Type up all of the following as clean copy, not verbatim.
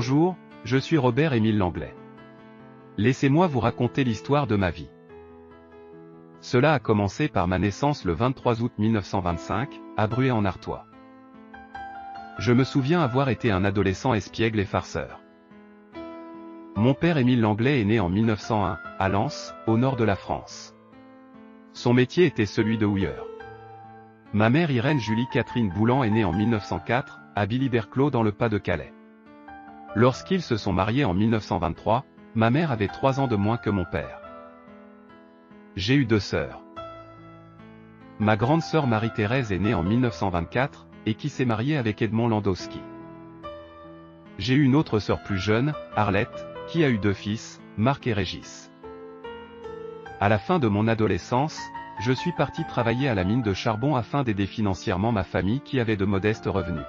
Bonjour, je suis Robert-Émile Langlais. Laissez-moi vous raconter l'histoire de ma vie. Cela a commencé par ma naissance le 23 août 1925, à Bruay-en-Artois. Je me souviens avoir été un adolescent espiègle et farceur. Mon père Émile Langlais est né en 1901, à Lens, au nord de la France. Son métier était celui de houilleur. Ma mère Irène Julie Catherine Boulan est née en 1904, à Billy-Berclos dans le Pas-de-Calais. Lorsqu'ils se sont mariés en 1923, ma mère avait 3 ans de moins que mon père. J'ai eu 2 sœurs. Ma grande sœur Marie-Thérèse est née en 1924, et qui s'est mariée avec Edmond Landowski. J'ai eu une autre sœur plus jeune, Arlette, qui a eu 2 fils, Marc et Régis. À la fin de mon adolescence, je suis parti travailler à la mine de charbon afin d'aider financièrement ma famille qui avait de modestes revenus.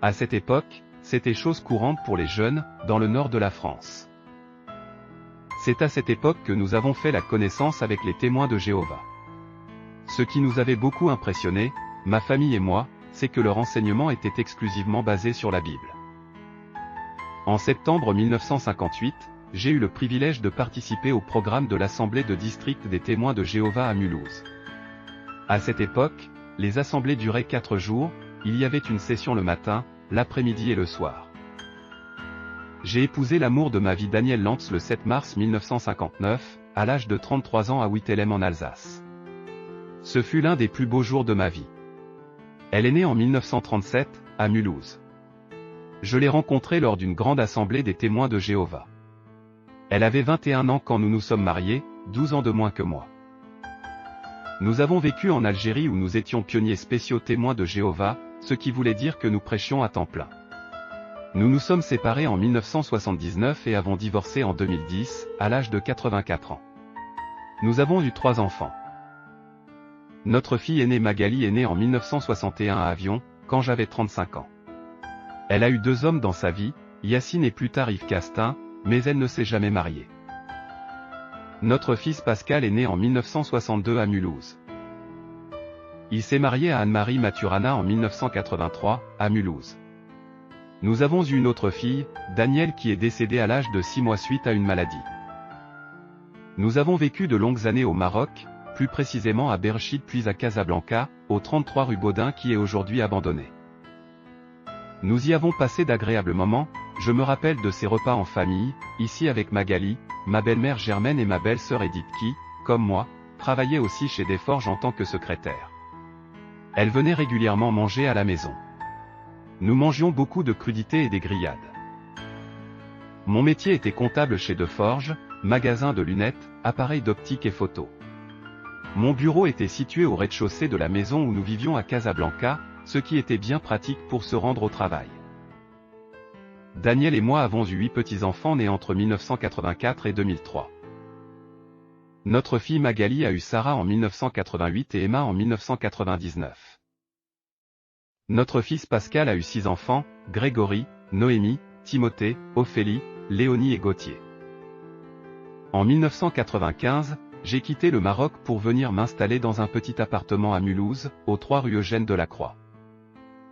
À cette époque, c'était chose courante pour les jeunes, dans le nord de la France. C'est à cette époque que nous avons fait la connaissance avec les témoins de Jéhovah. Ce qui nous avait beaucoup impressionné, ma famille et moi, c'est que leur enseignement était exclusivement basé sur la Bible. En septembre 1958, j'ai eu le privilège de participer au programme de l'Assemblée de district des témoins de Jéhovah à Mulhouse. À cette époque, les assemblées duraient 4 jours, il y avait une session le matin, l'après-midi et le soir. J'ai épousé l'amour de ma vie Danielle Lantz le 7 mars 1959, à l'âge de 33 ans à Huittelem en Alsace. Ce fut l'un des plus beaux jours de ma vie. Elle est née en 1937, à Mulhouse. Je l'ai rencontrée lors d'une grande assemblée des témoins de Jéhovah. Elle avait 21 ans quand nous nous sommes mariés, 12 ans de moins que moi. Nous avons vécu en Algérie où nous étions pionniers spéciaux témoins de Jéhovah, ce qui voulait dire que nous prêchions à temps plein. Nous nous sommes séparés en 1979 et avons divorcé en 2010, à l'âge de 84 ans. Nous avons eu 3 enfants. Notre fille aînée Magali est née en 1961 à Avion, quand j'avais 35 ans. Elle a eu 2 hommes dans sa vie, Yacine et plus tard Yves Castin, mais elle ne s'est jamais mariée. Notre fils Pascal est né en 1962 à Mulhouse. Il s'est marié à Anne-Marie Maturana en 1983, à Mulhouse. Nous avons eu une autre fille, Danielle qui est décédée à l'âge de 6 mois suite à une maladie. Nous avons vécu de longues années au Maroc, plus précisément à Berchid puis à Casablanca, au 33 rue Baudin qui est aujourd'hui abandonné. Nous y avons passé d'agréables moments, je me rappelle de ces repas en famille, ici avec Magali, ma belle-mère Germaine et ma belle-sœur Edith qui, comme moi, travaillaient aussi chez Desforges en tant que secrétaire. Elle venait régulièrement manger à la maison. Nous mangions beaucoup de crudités et des grillades. Mon métier était comptable chez Desforges, magasin de lunettes, appareils d'optique et photo. Mon bureau était situé au rez-de-chaussée de la maison où nous vivions à Casablanca, ce qui était bien pratique pour se rendre au travail. Daniel et moi avons eu 8 petits-enfants nés entre 1984 et 2003. Notre fille Magali a eu Sarah en 1988 et Emma en 1999. Notre fils Pascal a eu 6 enfants, Grégory, Noémie, Timothée, Ophélie, Léonie et Gauthier. En 1995, j'ai quitté le Maroc pour venir m'installer dans un petit appartement à Mulhouse, au 3 rue Eugène Delacroix.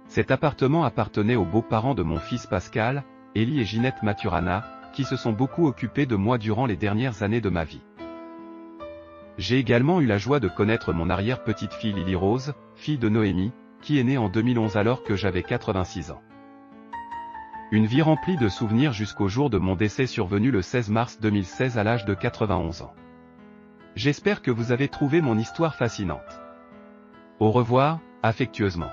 Cet appartement appartenait aux beaux-parents de mon fils Pascal, Élie et Ginette Maturana, qui se sont beaucoup occupés de moi durant les dernières années de ma vie. J'ai également eu la joie de connaître mon arrière-petite-fille Lily Rose, fille de Noémie, qui est née en 2011 alors que j'avais 86 ans. Une vie remplie de souvenirs jusqu'au jour de mon décès survenu le 16 mars 2016 à l'âge de 91 ans. J'espère que vous avez trouvé mon histoire fascinante. Au revoir, affectueusement.